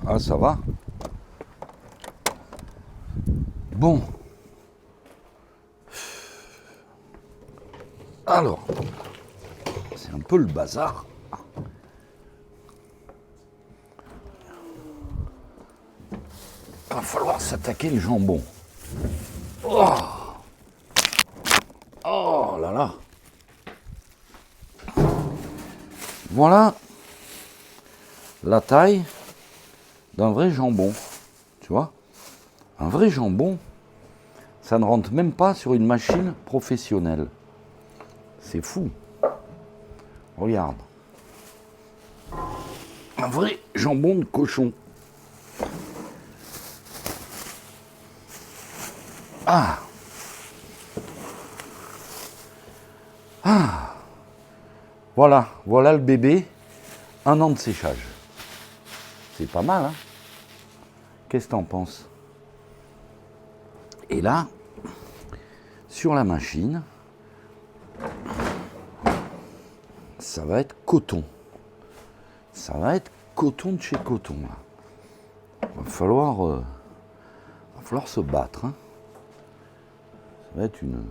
Ah, ça va. Bon. Alors, c'est un peu le bazar. Il va falloir s'attaquer le jambon. Oh, oh là là. Voilà la taille d'un vrai jambon, tu vois. Un vrai jambon, ça ne rentre même pas sur une machine professionnelle. C'est fou. Regarde. Un vrai jambon de cochon. Ah. Ah. Voilà, voilà le bébé. 1 an de séchage. C'est pas mal, hein? Qu'est-ce que t'en penses? Et là, sur la machine, ça va être coton. Ça va être coton de chez coton, là. Va falloir se battre, hein. Ça va être une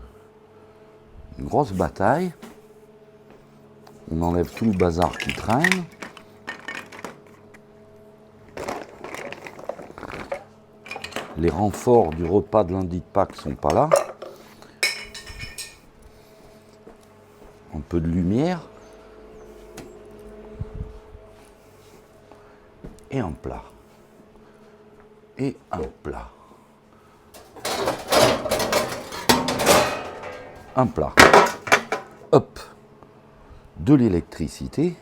grosse bataille. On enlève tout le bazar qui traîne. Les renforts du repas de lundi de Pâques sont pas là. Un peu de lumière. Et un plat. Et un plat. Un plat. Hop. De l'électricité.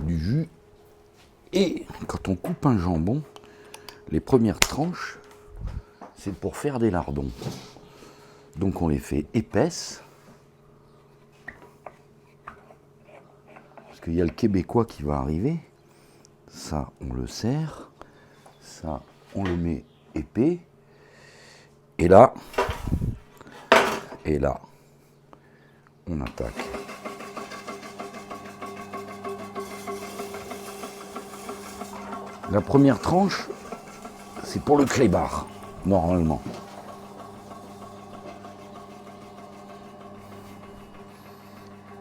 Du jus. Et quand on coupe un jambon, les premières tranches, c'est pour faire des lardons. Donc on les fait épaisses. Parce qu'il y a le québécois qui va arriver. Ça, on le serre. Ça, on le met épais. Et là, on attaque. La première tranche, c'est pour le clébard, normalement.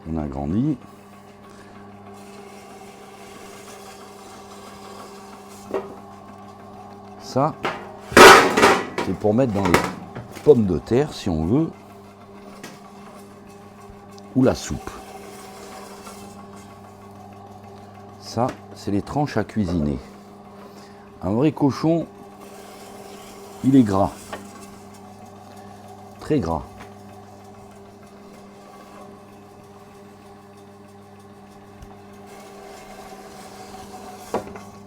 On agrandit. Ça, c'est pour mettre dans les pommes de terre, si on veut, ou la soupe. Ça, c'est les tranches à cuisiner. Un vrai cochon, il est gras. Très gras.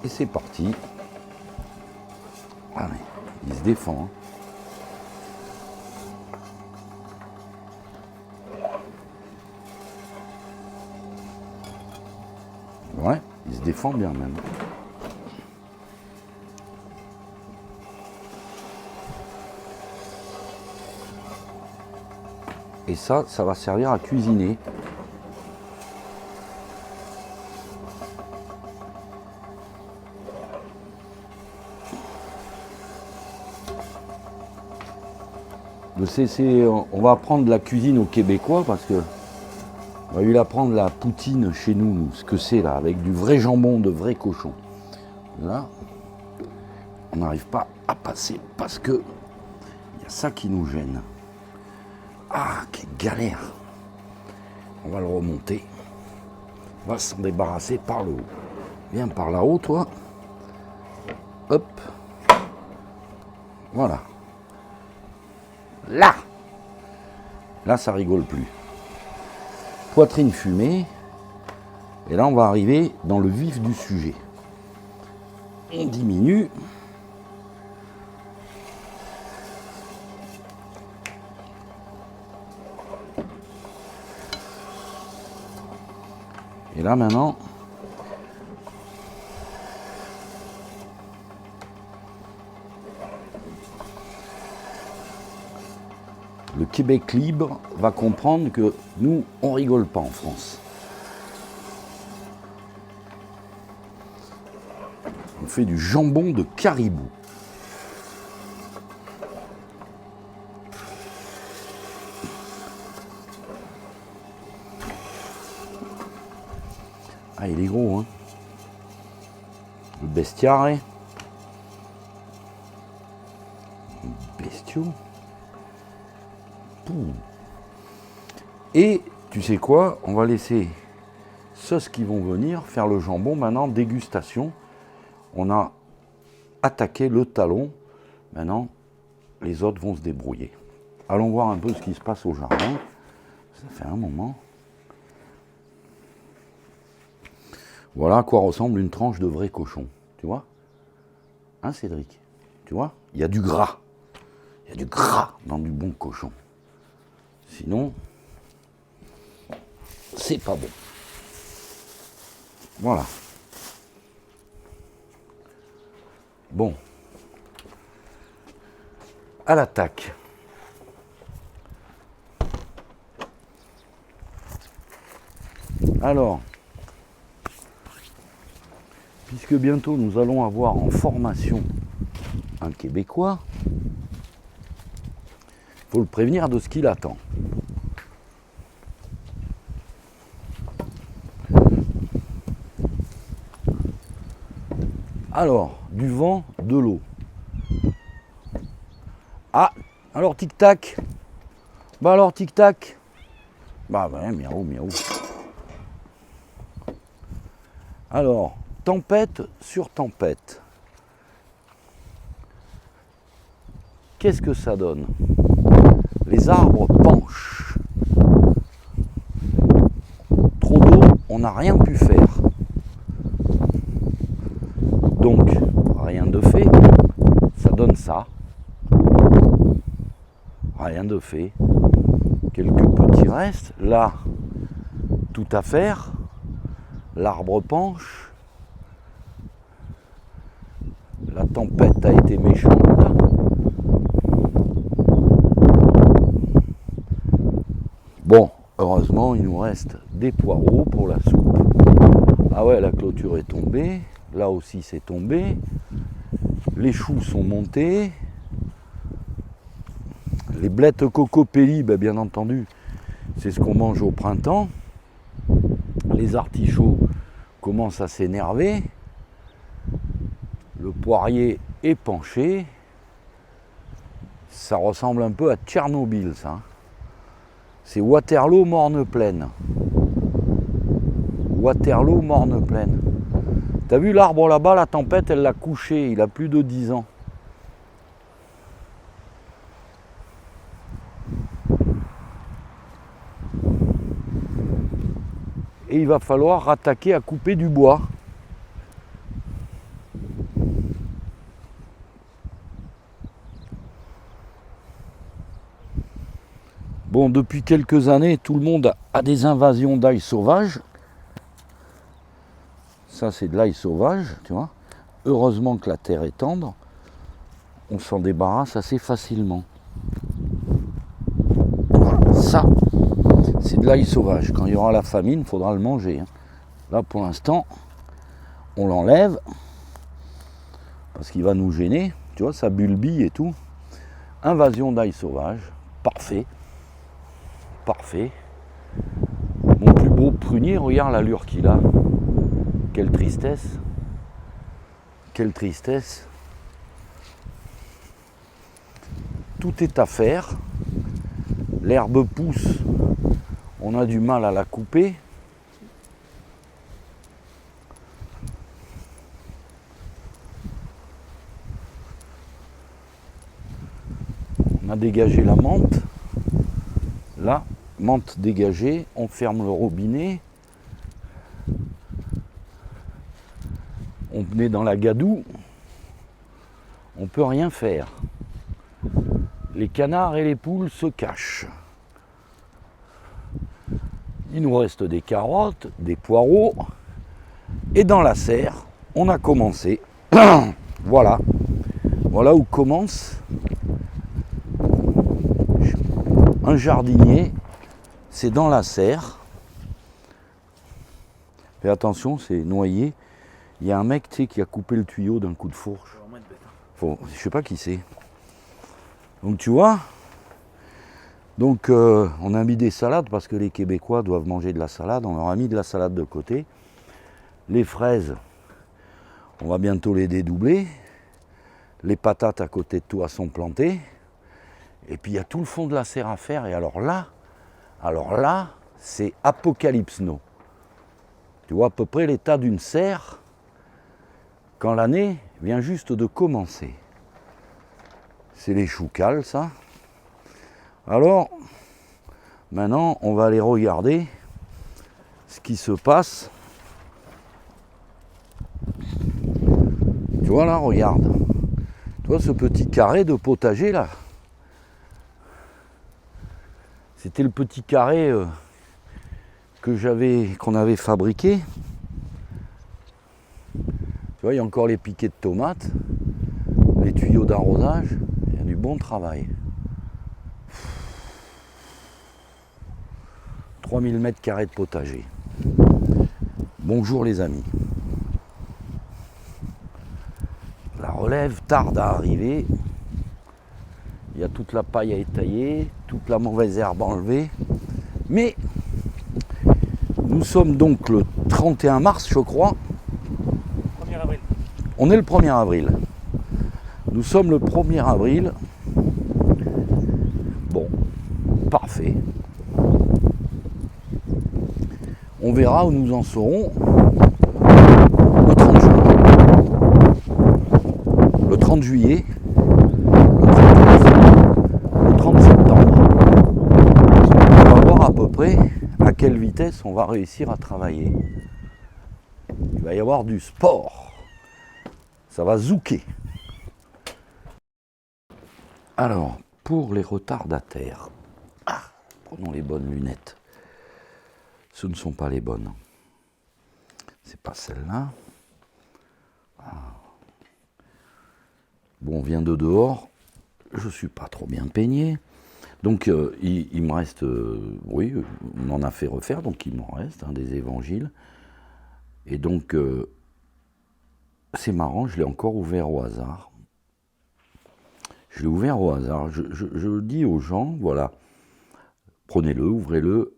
Et c'est parti. Allez, il se défend. Ouais, il se défend bien même. Et ça va servir à cuisiner. On va apprendre la cuisine aux Québécois parce que on va lui apprendre la poutine chez nous, ce que c'est là, avec du vrai jambon de vrai cochon. Là, on n'arrive pas à passer parce que il y a ça qui nous gêne. Ah, quelle galère! On va le remonter. On va s'en débarrasser par le haut. Viens par là-haut, toi. Hop. Voilà. Là, ça rigole plus. Poitrine fumée. Et là, on va arriver dans le vif du sujet. On diminue. Et là, maintenant, le Québec libre va comprendre que nous, on rigole pas en France. On fait du jambon de caribou. Ah, il est gros, hein. Le bestiare. Bestiaux. Pouh. Et tu sais quoi? On va laisser ceux qui vont venir faire le jambon maintenant, dégustation. On a attaqué le talon. Maintenant, les autres vont se débrouiller. Allons voir un peu ce qui se passe au jardin. Ça fait un moment. Voilà à quoi ressemble une tranche de vrai cochon. Tu vois? Hein, Cédric? Tu vois? Il y a du gras. Il y a du gras dans du bon cochon. Sinon, c'est pas bon. Voilà. Bon. À l'attaque. Alors, puisque bientôt nous allons avoir en formation un Québécois, il faut le prévenir de ce qu'il attend. Alors, du vent, de l'eau. Ah, alors tic-tac. Bah alors tic-tac. Bah ouais, miaou, miaou. Alors, tempête sur tempête. Qu'est-ce que ça donne? Les arbres penchent. Trop d'eau, on n'a rien pu faire. Donc, rien de fait, ça donne ça. Rien de fait. Quelques petits restes. Là, tout à faire. L'arbre penche. La tempête a été méchante. Bon, heureusement, il nous reste des poireaux pour la soupe. Ah ouais, la clôture est tombée. Là aussi, c'est tombé. Les choux sont montés. Les blettes cocopelli, ben bien entendu, c'est ce qu'on mange au printemps. Les artichauts commencent à s'énerver. Le poirier est penché. Ça ressemble un peu à Tchernobyl, ça. C'est Waterloo, Morne-Plaine. Waterloo, Morne-Plaine. T'as vu l'arbre là-bas, la tempête, elle l'a couché. Il a plus de 10 ans. Et il va falloir rattaquer à couper du bois. Bon, depuis quelques années, tout le monde a des invasions d'ail sauvage. Ça, c'est de l'ail sauvage, tu vois. Heureusement que la terre est tendre. On s'en débarrasse assez facilement. Voilà, ça, c'est de l'ail sauvage. Quand il y aura la famine, il faudra le manger. Là, pour l'instant, on l'enlève parce qu'il va nous gêner. Tu vois, ça bulbille et tout. Invasion d'ail sauvage, parfait. Parfait. Mon plus beau prunier, regarde l'allure qu'il a. Quelle tristesse. Quelle tristesse. Tout est à faire. L'herbe pousse. On a du mal à la couper. On a dégagé la menthe. Là, menthe dégagée, on ferme le robinet. On est dans la gadoue. On ne peut rien faire. Les canards et les poules se cachent. Il nous reste des carottes, des poireaux. Et dans la serre, on a commencé. Voilà. Voilà où commence un jardinier. C'est dans la serre. Fais attention, c'est noyé. Il y a un mec, tu sais, qui a coupé le tuyau d'un coup de fourche. Je sais pas qui c'est. Donc tu vois, donc on a mis des salades parce que les Québécois doivent manger de la salade. On leur a mis de la salade de côté. Les fraises, on va bientôt les dédoubler. Les patates à côté de toi sont plantées. Et puis il y a tout le fond de la serre à faire. Et alors là, c'est Apocalypse Now. Tu vois à peu près l'état d'une serre quand l'année vient juste de commencer. C'est les choucals, ça. Alors, maintenant, on va aller regarder ce qui se passe. Tu vois là, regarde. Tu vois ce petit carré de potager là. C'était le petit carré qu'on avait fabriqué. Tu vois, il y a encore les piquets de tomates, les tuyaux d'arrosage. Il y a du bon travail. 3000 mètres carrés de potager. Bonjour les amis. La relève tarde à arriver. Il y a toute la paille à étailler, toute la mauvaise herbe enlevée. Mais nous sommes donc le 31 mars, je crois. 1er avril. On est le 1er avril. Nous sommes le 1er avril. Bon, parfait. On verra où nous en serons le 30 juin. Le 30 juillet. Le 30 septembre. On va voir à peu près à quelle vitesse on va réussir à travailler. Il va y avoir du sport. Ça va zouker. Alors, pour les retardataires, prenons les bonnes lunettes. Ce ne sont pas les bonnes. C'est pas celle-là. Bon, on vient de dehors. Je ne suis pas trop bien peigné. Donc, il me reste... oui, on en a fait refaire, donc il m'en reste des évangiles. Et donc, c'est marrant, je l'ai encore ouvert au hasard. Je l'ai ouvert au hasard. Je dis aux gens, voilà, prenez-le, ouvrez-le,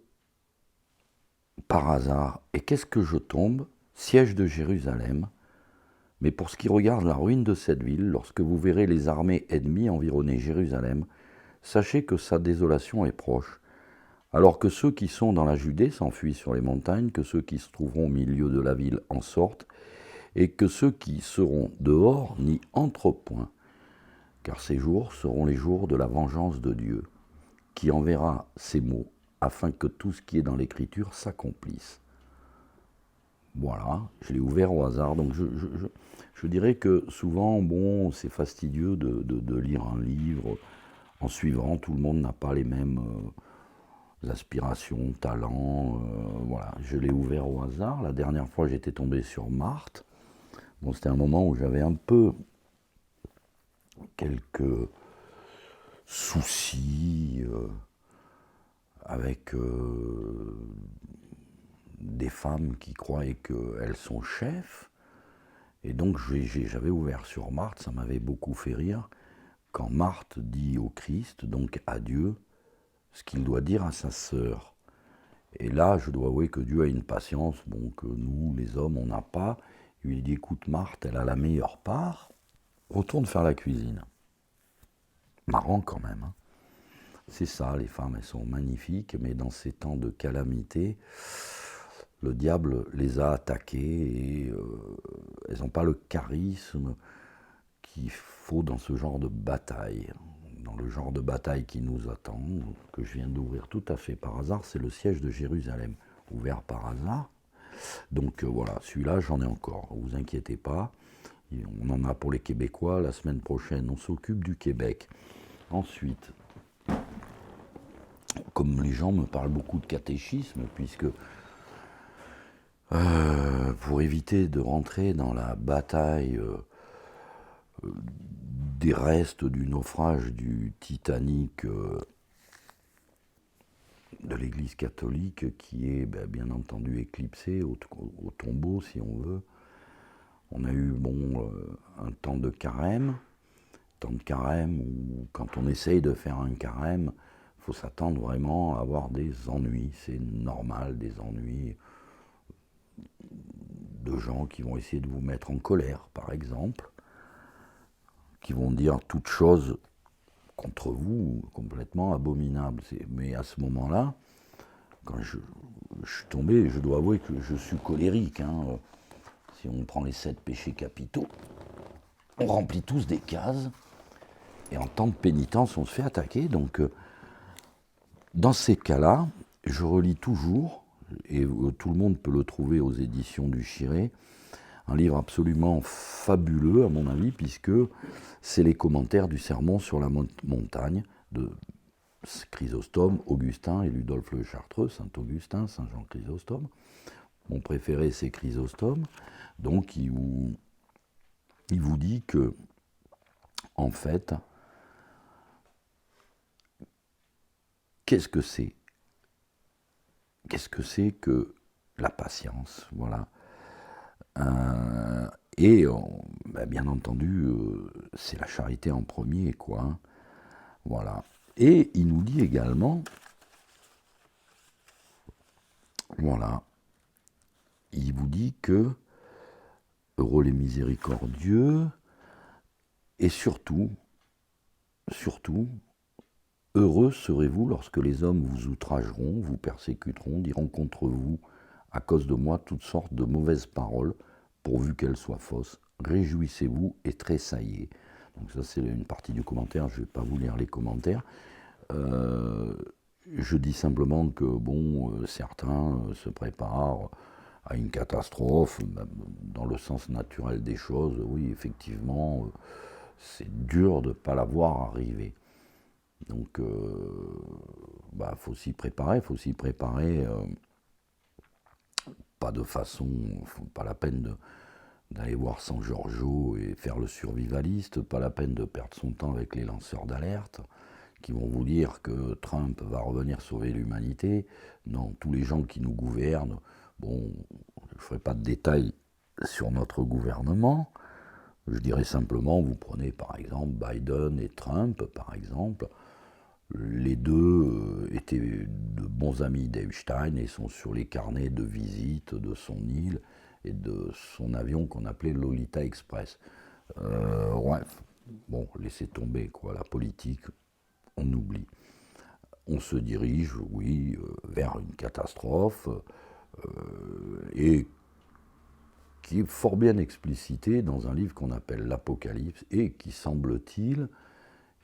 par hasard. Et qu'est-ce que je tombe? Siège de Jérusalem. Mais pour ce qui regarde la ruine de cette ville, lorsque vous verrez les armées ennemies environner Jérusalem, sachez que sa désolation est proche. Alors que ceux qui sont dans la Judée s'enfuient sur les montagnes, que ceux qui se trouveront au milieu de la ville en sortent, et que ceux qui seront dehors n'y entrent point. Car ces jours seront les jours de la vengeance de Dieu, qui enverra ses mots, afin que tout ce qui est dans l'Écriture s'accomplisse. Voilà, je l'ai ouvert au hasard. Donc je dirais que souvent, bon, c'est fastidieux de lire un livre en suivant. Tout le monde n'a pas les mêmes aspirations, talents. Voilà, je l'ai ouvert au hasard. La dernière fois, j'étais tombé sur Marthe. Bon, c'était un moment où j'avais un peu quelques soucis avec des femmes qui croyaient qu'elles sont chefs. Et donc j'avais ouvert sur Marthe, ça m'avait beaucoup fait rire, quand Marthe dit au Christ, donc à Dieu, ce qu'il doit dire à sa sœur. Et là, je dois avouer que Dieu a une patience, bon, que nous, les hommes, on n'a pas. Il lui dit, écoute Marthe, elle a la meilleure part, retourne faire la cuisine. Marrant quand même. Hein. C'est ça, les femmes, elles sont magnifiques, mais dans ces temps de calamité, le diable les a attaquées et elles n'ont pas le charisme qu'il faut dans ce genre de bataille. dans le genre de bataille qui nous attend, que je viens d'ouvrir tout à fait par hasard, c'est le siège de Jérusalem, ouvert par hasard. Donc voilà, celui-là, j'en ai encore, vous inquiétez pas. On en a pour les Québécois, la semaine prochaine, on s'occupe du Québec. Ensuite, comme les gens me parlent beaucoup de catéchisme, puisque pour éviter de rentrer dans la bataille des restes du naufrage du Titanic de l'Église catholique, qui est bien entendu éclipsé au tombeau, si on veut, on a eu un temps de carême où quand on essaye de faire un carême, il faut s'attendre vraiment à avoir des ennuis, c'est normal, des ennuis de gens qui vont essayer de vous mettre en colère, par exemple, qui vont dire toute chose contre vous, complètement abominable. Mais à ce moment-là, quand je suis tombé, je dois avouer que je suis colérique. Si on prend les 7 péchés capitaux, on remplit tous des cases, et en temps de pénitence, on se fait attaquer. Donc, dans ces cas-là, je relis toujours, et tout le monde peut le trouver aux éditions du Chiré, un livre absolument fabuleux, à mon avis, puisque c'est les commentaires du Sermon sur la montagne de Chrysostome, Augustin et Ludolphe le Chartreux, Saint Augustin, Saint Jean Chrysostome. Mon préféré, c'est Chrysostome. Donc, il vous dit que, en fait, qu'est-ce que c'est que la patience, voilà. Bien entendu, c'est la charité en premier, quoi. Voilà. Et il nous dit également, voilà, il vous dit que heureux les miséricordieux, et surtout, heureux serez-vous lorsque les hommes vous outrageront, vous persécuteront, diront contre vous, à cause de moi, toutes sortes de mauvaises paroles, pourvu qu'elles soient fausses. Réjouissez-vous et tressaillez. Donc ça, c'est une partie du commentaire, je ne vais pas vous lire les commentaires. Je dis simplement que, certains se préparent à une catastrophe, dans le sens naturel des choses. Oui, effectivement, c'est dur de ne pas la voir arriver. Donc, faut s'y préparer, pas de façon, pas la peine d'aller voir San Giorgio et faire le survivaliste, pas la peine de perdre son temps avec les lanceurs d'alerte, qui vont vous dire que Trump va revenir sauver l'humanité. Non, tous les gens qui nous gouvernent, je ne ferai pas de détails sur notre gouvernement, je dirais simplement, vous prenez par exemple Biden et Trump, par exemple, les deux étaient de bons amis d'Epstein et sont sur les carnets de visite de son île et de son avion qu'on appelait Lolita Express. Laissez tomber, quoi, la politique, on oublie. On se dirige, vers une catastrophe et qui est fort bien explicitée dans un livre qu'on appelle l'Apocalypse et qui, semble-t-il,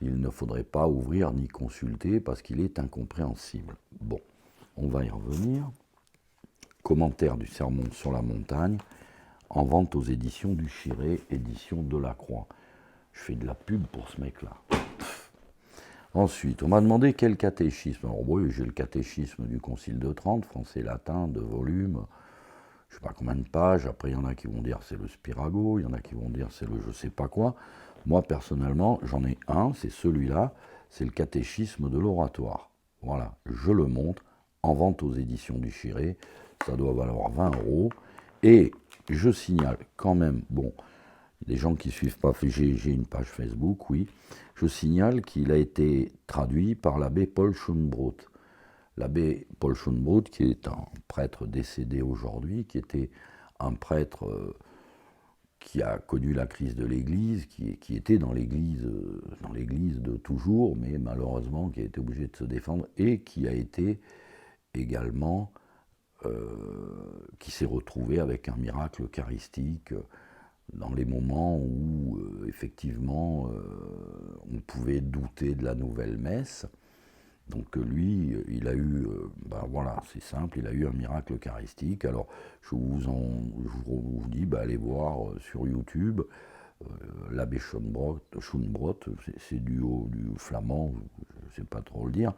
il ne faudrait pas ouvrir ni consulter parce qu'il est incompréhensible. Bon, on va y revenir. Commentaire du Sermon sur la montagne, en vente aux éditions du Chiré, édition Delacroix. Je fais de la pub pour ce mec-là. Ensuite, on m'a demandé quel catéchisme. Alors oui, j'ai le catéchisme du Concile de Trente, français-latin, 2 volumes, je ne sais pas combien de pages. Après, il y en a qui vont dire c'est le Spirago, il y en a qui vont dire c'est le je sais pas quoi. Moi, personnellement, j'en ai un, c'est celui-là, c'est le catéchisme de l'oratoire. Voilà, je le montre, en vente aux éditions du Chiré, ça doit valoir 20 €. Et je signale quand même, les gens qui ne suivent pas, j'ai une page Facebook, oui, je signale qu'il a été traduit par l'abbé Paul Schoenbrot. L'abbé Paul Schoenbrot, qui est un prêtre décédé aujourd'hui, qui était un prêtre qui a connu la crise de l'Église, qui était dans l'Église de toujours, mais malheureusement qui a été obligé de se défendre, et qui a été également, qui s'est retrouvé avec un miracle eucharistique dans les moments où, effectivement, on pouvait douter de la nouvelle messe. Donc lui, il a eu, voilà, c'est simple, il a eu un miracle eucharistique. Alors je vous dis, allez voir sur YouTube, l'abbé Schoenbrot, c'est du flamand, je ne sais pas trop le dire,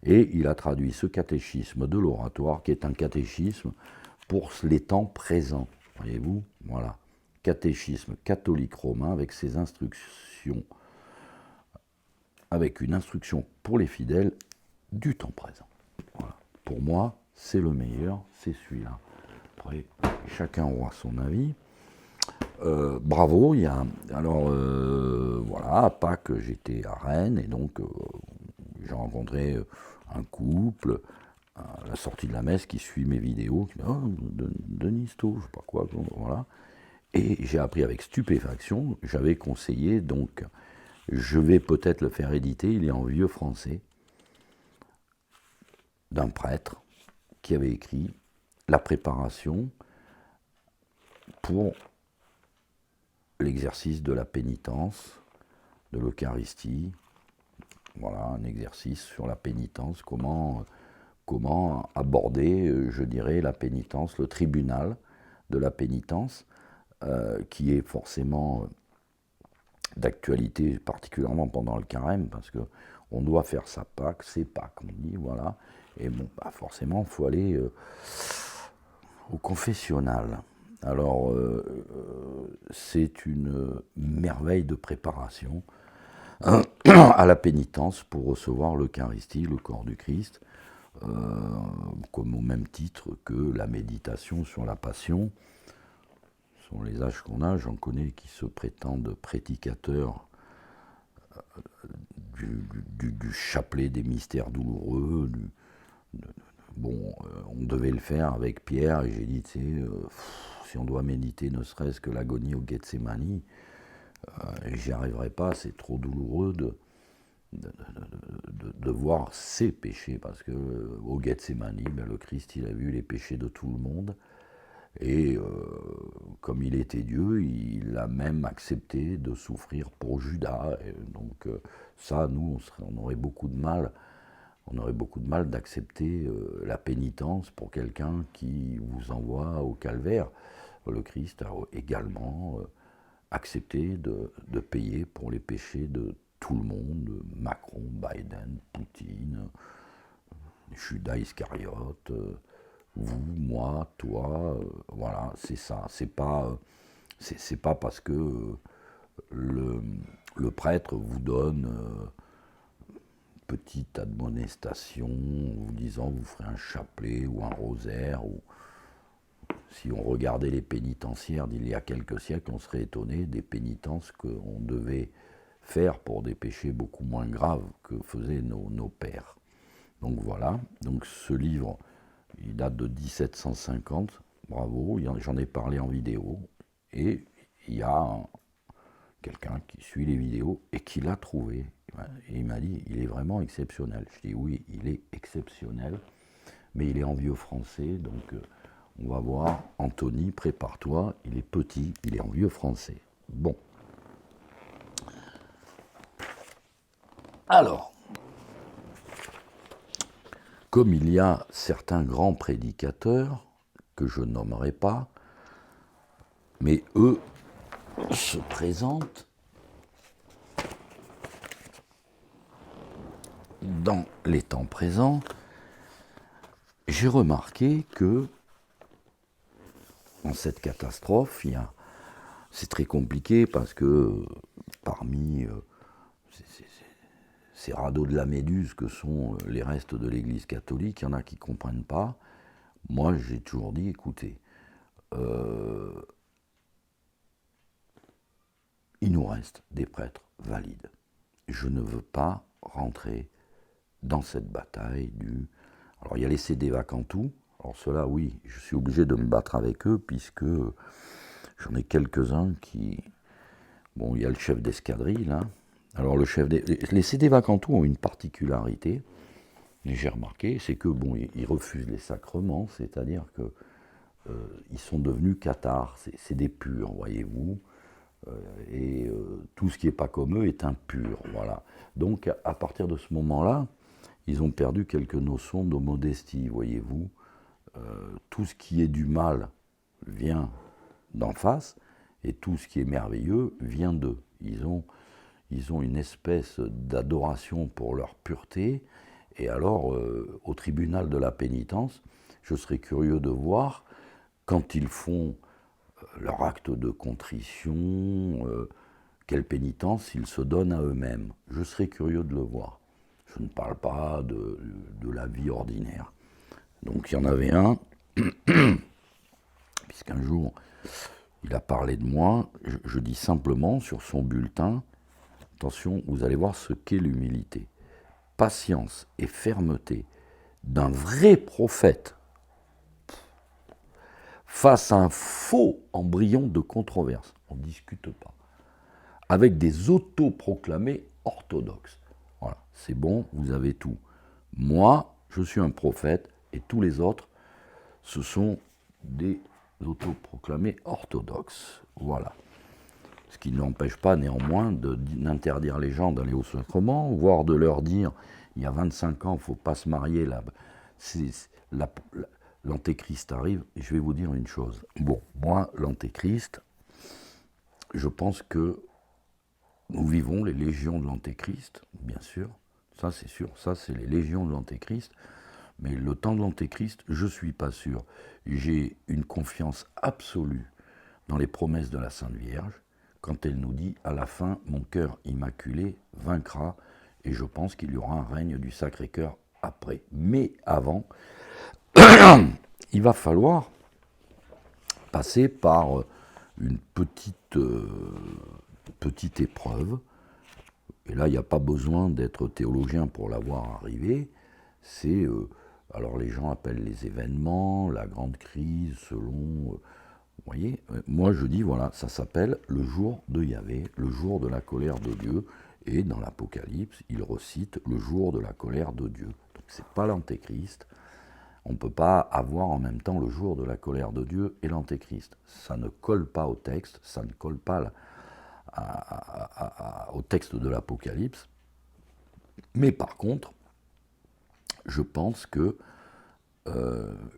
et il a traduit ce catéchisme de l'oratoire, qui est un catéchisme pour les temps présents, voyez-vous, voilà, catéchisme catholique romain avec ses instructions, avec une instruction pour les fidèles du temps présent. Voilà. Pour moi, c'est le meilleur, c'est celui-là. Après, chacun aura son avis. Bravo, voilà, à Pâques, j'étais à Rennes, et donc j'ai rencontré un couple, à la sortie de la messe, qui suit mes vidéos, qui me dit « Oh, Denis Sto, je sais pas quoi, voilà ». Et j'ai appris avec stupéfaction, j'avais conseillé, donc je vais peut-être le faire éditer, il est en vieux français, d'un prêtre qui avait écrit la préparation pour l'exercice de la pénitence, de l'Eucharistie. Voilà, un exercice sur la pénitence, comment aborder, je dirais, la pénitence, le tribunal de la pénitence, qui est forcément d'actualité, particulièrement pendant le carême, parce que on doit faire sa Pâques, c'est Pâques, on dit, voilà. Et bon, forcément, il faut aller au confessionnal. Alors, c'est une merveille de préparation à la pénitence pour recevoir l'Eucharistie, le corps du Christ, comme au même titre que la méditation sur la Passion. Ce sont les âges qu'on a, j'en connais qui se prétendent prédicateurs du chapelet des mystères douloureux. On devait le faire avec Pierre, et j'ai dit, si on doit méditer ne serait-ce que l'agonie au Gethsémani, j'y arriverai pas, c'est trop douloureux de voir ses péchés, parce que au Gethsémani, le Christ, il a vu les péchés de tout le monde, et comme il était Dieu, il a même accepté de souffrir pour Judas, et donc ça, nous, on aurait beaucoup de mal. On aurait beaucoup de mal d'accepter la pénitence pour quelqu'un qui vous envoie au calvaire. Le Christ a également accepté de payer pour les péchés de tout le monde, Macron, Biden, Poutine, Judas Iscariote, vous, moi, toi, voilà, c'est ça. C'est pas parce que le prêtre vous donne petite admonestation, vous disant vous ferez un chapelet ou un rosaire, ou si on regardait les pénitentiaires d'il y a quelques siècles, on serait étonné des pénitences qu'on devait faire pour des péchés beaucoup moins graves que faisaient nos pères. Donc voilà, donc ce livre, il date de 1750, bravo, j'en ai parlé en vidéo, et il y a quelqu'un qui suit les vidéos et qui l'a trouvé. Et il m'a dit, il est vraiment exceptionnel. Je dis, oui, il est exceptionnel, mais il est en vieux français, donc on va voir. Anthony, prépare-toi, il est petit, il est en vieux français. Bon. Alors, comme il y a certains grands prédicateurs, que je nommerai pas, mais eux se présentent dans les temps présents, j'ai remarqué que dans cette catastrophe, c'est très compliqué parce que parmi ces radeaux de la Méduse que sont les restes de l'Église catholique, il y en a qui ne comprennent pas. Moi, j'ai toujours dit, écoutez, il nous reste des prêtres valides. Je ne veux pas rentrer dans cette bataille Alors il y a les CD Vacantou, alors ceux-là, oui, je suis obligé de me battre avec eux, puisque j'en ai quelques-uns qui... Bon, il y a le chef d'escadrille, là. Alors les CD Vacantou ont une particularité, et j'ai remarqué, c'est que, bon, ils refusent les sacrements, c'est-à-dire que ils sont devenus cathares, c'est des purs, voyez-vous. et tout ce qui n'est pas comme eux est impur. Voilà. Donc à partir de ce moment-là, ils ont perdu quelques notions de modestie, voyez-vous. Tout ce qui est du mal vient d'en face, et tout ce qui est merveilleux vient d'eux. Ils ont une espèce d'adoration pour leur pureté, et alors au tribunal de la pénitence, je serais curieux de voir quand ils font leur acte de contrition, quelle pénitence ils se donnent à eux-mêmes. Je serais curieux de le voir. Je ne parle pas de la vie ordinaire. Donc il y en avait un, puisqu'un jour il a parlé de moi, je dis simplement sur son bulletin, attention, vous allez voir ce qu'est l'humilité. Patience et fermeté d'un vrai prophète face à un faux embryon de controverse. On ne discute pas. Avec des autoproclamés orthodoxes. Voilà, c'est bon, vous avez tout. Moi, je suis un prophète et tous les autres, ce sont des autoproclamés orthodoxes. Voilà. Ce qui n'empêche pas néanmoins d'interdire les gens d'aller au sacrement, voire de leur dire, il y a 25 ans, il ne faut pas se marier là. L'antéchrist arrive, et je vais vous dire une chose. Bon, moi, l'antéchrist, je pense que nous vivons les légions de l'antéchrist, bien sûr. Ça, c'est sûr. Ça, c'est les légions de l'antéchrist. Mais le temps de l'antéchrist, je ne suis pas sûr. J'ai une confiance absolue dans les promesses de la Sainte Vierge, quand elle nous dit « à la fin, mon cœur immaculé vaincra », et je pense qu'il y aura un règne du Sacré-Cœur après. Mais avant, il va falloir passer par une petite épreuve, et là, il n'y a pas besoin d'être théologien pour la voir arriver, c'est, alors les gens appellent les événements, la grande crise, selon... vous voyez, moi je dis, voilà, ça s'appelle le jour de Yahvé, le jour de la colère de Dieu, et dans l'Apocalypse, il recite le jour de la colère de Dieu. Donc c'est pas l'Antéchrist, on ne peut pas avoir en même temps le jour de la colère de Dieu et l'Antéchrist. Ça ne colle pas au texte, ça ne colle pas au texte de l'Apocalypse, mais par contre, je pense que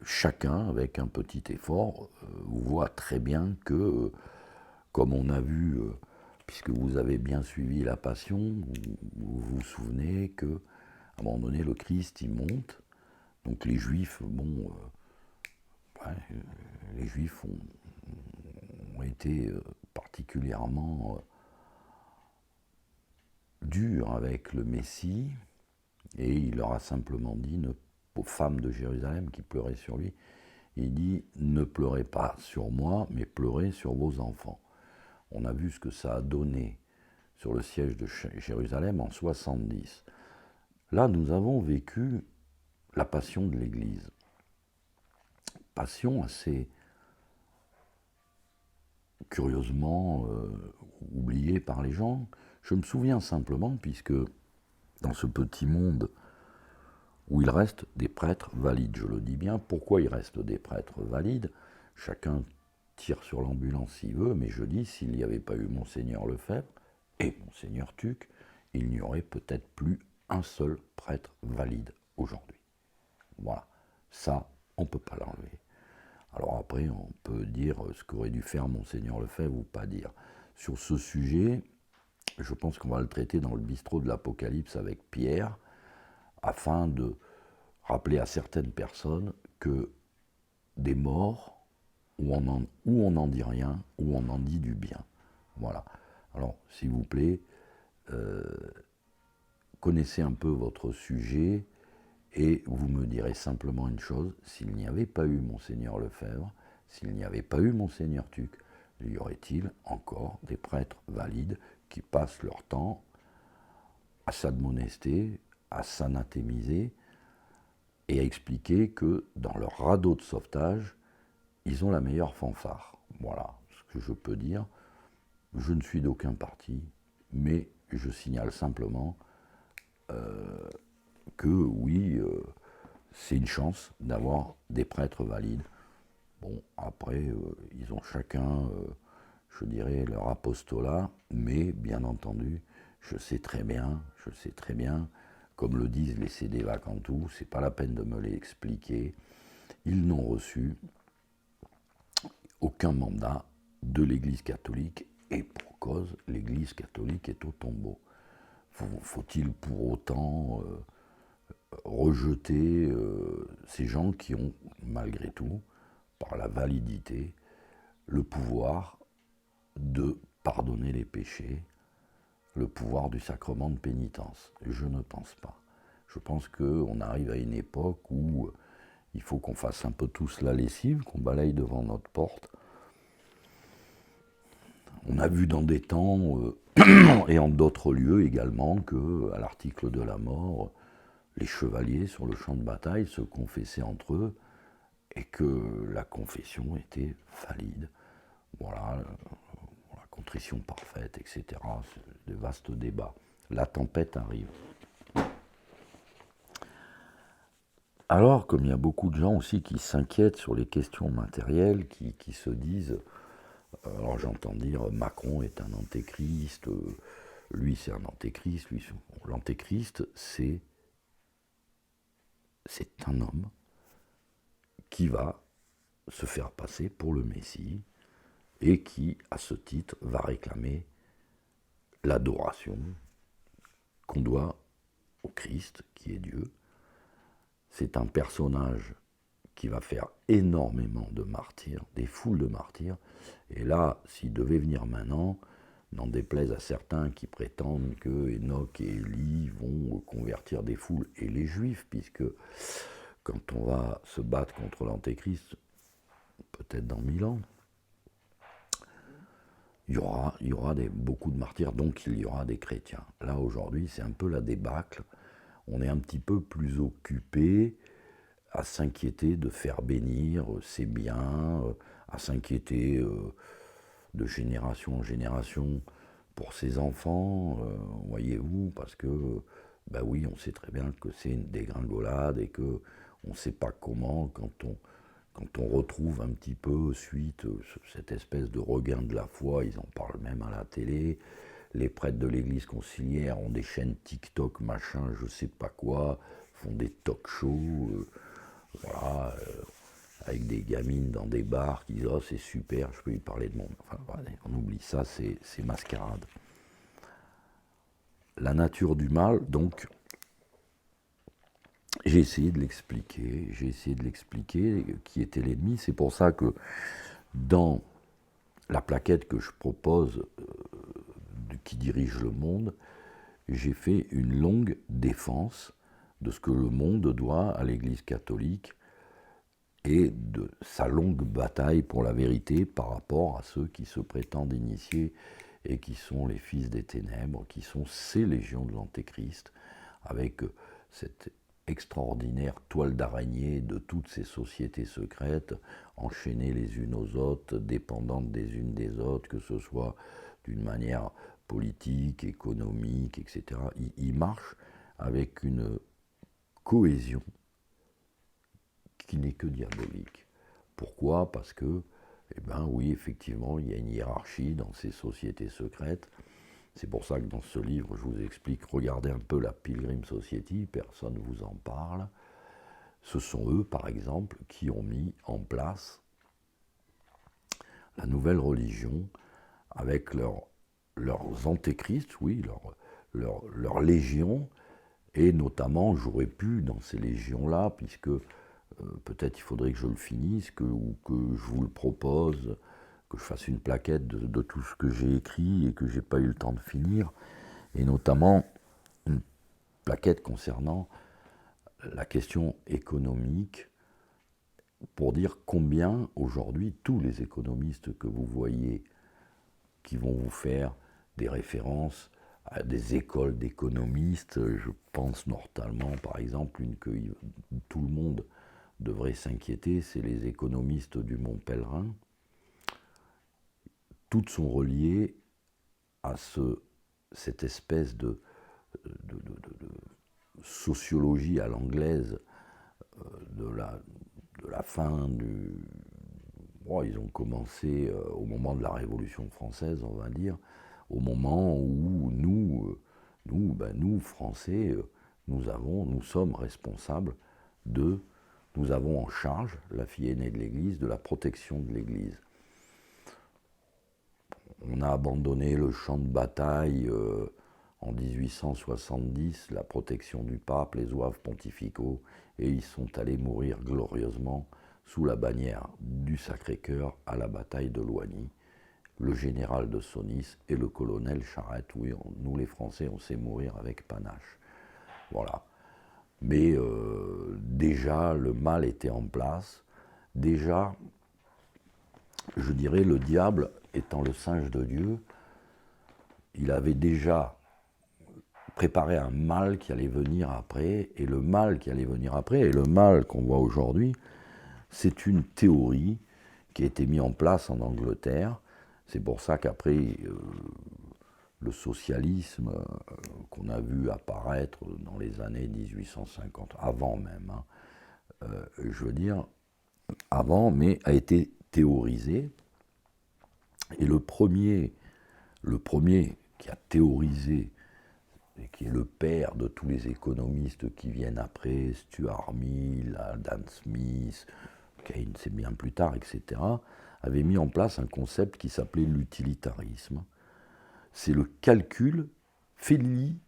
chacun, avec un petit effort, voit très bien que, comme on a vu, puisque vous avez bien suivi la Passion, vous vous souvenez que, à un moment donné, le Christ, il monte. Donc les Juifs, bon, les Juifs ont été particulièrement durs avec le Messie, et il leur a simplement dit, aux femmes de Jérusalem qui pleuraient sur lui, il dit « Ne pleurez pas sur moi, mais pleurez sur vos enfants ». On a vu ce que ça a donné sur le siège de Jérusalem en 70. Là, nous avons vécu la passion de l'Église. Passion assez curieusement oubliée par les gens. Je me souviens simplement, puisque dans ce petit monde où il reste des prêtres valides, je le dis bien, pourquoi il reste des prêtres valides? Chacun tire sur l'ambulance s'il veut, mais je dis, s'il n'y avait pas eu Monseigneur Lefebvre et Monseigneur Tuc, il n'y aurait peut-être plus un seul prêtre valide aujourd'hui. Voilà, ça, on ne peut pas l'enlever. Alors après, on peut dire ce qu'aurait dû faire Monseigneur Lefebvre ou pas dire. Sur ce sujet, je pense qu'on va le traiter dans le bistrot de l'Apocalypse avec Pierre, afin de rappeler à certaines personnes que des morts, où on n'en dit rien, où on en dit du bien. Voilà. Alors, s'il vous plaît, connaissez un peu votre sujet, et vous me direz simplement une chose, s'il n'y avait pas eu Monseigneur Lefebvre, s'il n'y avait pas eu Monseigneur Tuc, y aurait-il encore des prêtres valides qui passent leur temps à s'admonester, à s'anathémiser et à expliquer que dans leur radeau de sauvetage, ils ont la meilleure fanfare. Voilà ce que je peux dire. Je ne suis d'aucun parti, mais je signale simplement que oui, c'est une chance d'avoir des prêtres valides. Bon, après, ils ont chacun, je dirais, leur apostolat, mais bien entendu, je sais très bien, comme le disent les CD Vacantou, c'est pas la peine de me l'expliquer, ils n'ont reçu aucun mandat de l'Église catholique, et pour cause, l'Église catholique est au tombeau. Faut-il pour autant rejeter ces gens qui ont, malgré tout, par la validité, le pouvoir de pardonner les péchés, le pouvoir du sacrement de pénitence? Je ne pense pas. Je pense qu'on arrive à une époque où il faut qu'on fasse un peu tous la lessive, qu'on balaye devant notre porte. On a vu dans des temps, et en d'autres lieux également, qu'à l'article de la mort, les chevaliers sur le champ de bataille se confessaient entre eux et que la confession était valide. Voilà, la contrition parfaite, etc. C'est de vastes débats. La tempête arrive. Alors, comme il y a beaucoup de gens aussi qui s'inquiètent sur les questions matérielles, qui se disent, alors j'entends dire Macron est un antéchrist, lui c'est un antéchrist, l'antéchrist c'est un homme qui va se faire passer pour le Messie et qui, à ce titre, va réclamer l'adoration qu'on doit au Christ, qui est Dieu. C'est un personnage qui va faire énormément de martyrs, des foules de martyrs. Et là, s'il devait venir maintenant, n'en déplaise à certains qui prétendent que Enoch et Élie vont convertir des foules, et les Juifs, puisque quand on va se battre contre l'Antéchrist, peut-être dans 1000 ans, il y aura beaucoup de martyrs, donc il y aura des chrétiens. Là, aujourd'hui, c'est un peu la débâcle. On est un petit peu plus occupé à s'inquiéter de faire bénir ses biens, à s'inquiéter de génération en génération pour ses enfants, voyez-vous, parce que, ben oui, on sait très bien que c'est une dégringolade et que on ne sait pas comment, quand on retrouve un petit peu suite cette espèce de regain de la foi, ils en parlent même à la télé, les prêtres de l'église conciliaire ont des chaînes TikTok, machin, je sais pas quoi, font des talk-shows, voilà, avec des gamines dans des bars qui disent « Oh, c'est super, je peux lui parler de mon... » Enfin, on oublie ça, c'est mascarade. La nature du mal, donc, j'ai essayé de l'expliquer qui était l'ennemi. C'est pour ça que dans la plaquette que je propose, qui dirige le monde, j'ai fait une longue défense de ce que le monde doit à l'Église catholique et de sa longue bataille pour la vérité par rapport à ceux qui se prétendent initiés et qui sont les fils des ténèbres, qui sont ces légions de l'Antéchrist, avec cette extraordinaire toile d'araignée de toutes ces sociétés secrètes, enchaînées les unes aux autres, dépendantes des unes des autres, que ce soit d'une manière politique, économique, etc. Ils marchent avec une cohésion qui n'est que diabolique. Pourquoi? Parce que, eh ben oui, effectivement, il y a une hiérarchie dans ces sociétés secrètes. C'est pour ça que dans ce livre, je vous explique, regardez un peu la Pilgrim Society, personne ne vous en parle. Ce sont eux, par exemple, qui ont mis en place la nouvelle religion avec leurs antéchrists, oui, leurs légions, et notamment, j'aurais pu, dans ces légions-là, puisque peut-être il faudrait que je le finisse, ou que je vous le propose, que je fasse une plaquette de tout ce que j'ai écrit et que j'ai pas eu le temps de finir, et notamment une plaquette concernant la question économique, pour dire combien aujourd'hui tous les économistes que vous voyez qui vont vous faire des références à des écoles d'économistes, je pense notamment par exemple une que tout le monde devrait s'inquiéter, c'est les économistes du Mont Pèlerin. Toutes sont reliées à cette espèce de sociologie à l'anglaise de la fin bon, ils ont commencé au moment de la Révolution française, on va dire, au moment où nous Français, nous sommes responsables nous avons en charge, la fille aînée de l'Église, de la protection de l'Église. On a abandonné le champ de bataille en 1870, la protection du pape, les zouaves pontificaux, et ils sont allés mourir glorieusement sous la bannière du Sacré-Cœur à la bataille de Loigny. Le général de Saunis et le colonel Charette. Oui, nous les Français, on sait mourir avec panache. Voilà. Mais déjà, le mal était en place. Déjà, je dirais, le diable, étant le singe de Dieu, il avait déjà préparé un mal qui allait venir après, et le mal qui allait venir après, et le mal qu'on voit aujourd'hui, c'est une théorie qui a été mise en place en Angleterre. C'est pour ça qu'après, le socialisme qu'on a vu apparaître dans les années 1850, avant même, je veux dire, avant, mais a été théorisé. Et le premier qui a théorisé, et qui est le père de tous les économistes qui viennent après, Stuart Mill, Adam Smith, Keynes, c'est bien plus tard, etc., avait mis en place un concept qui s'appelait l'utilitarisme. C'est le calcul félicifique.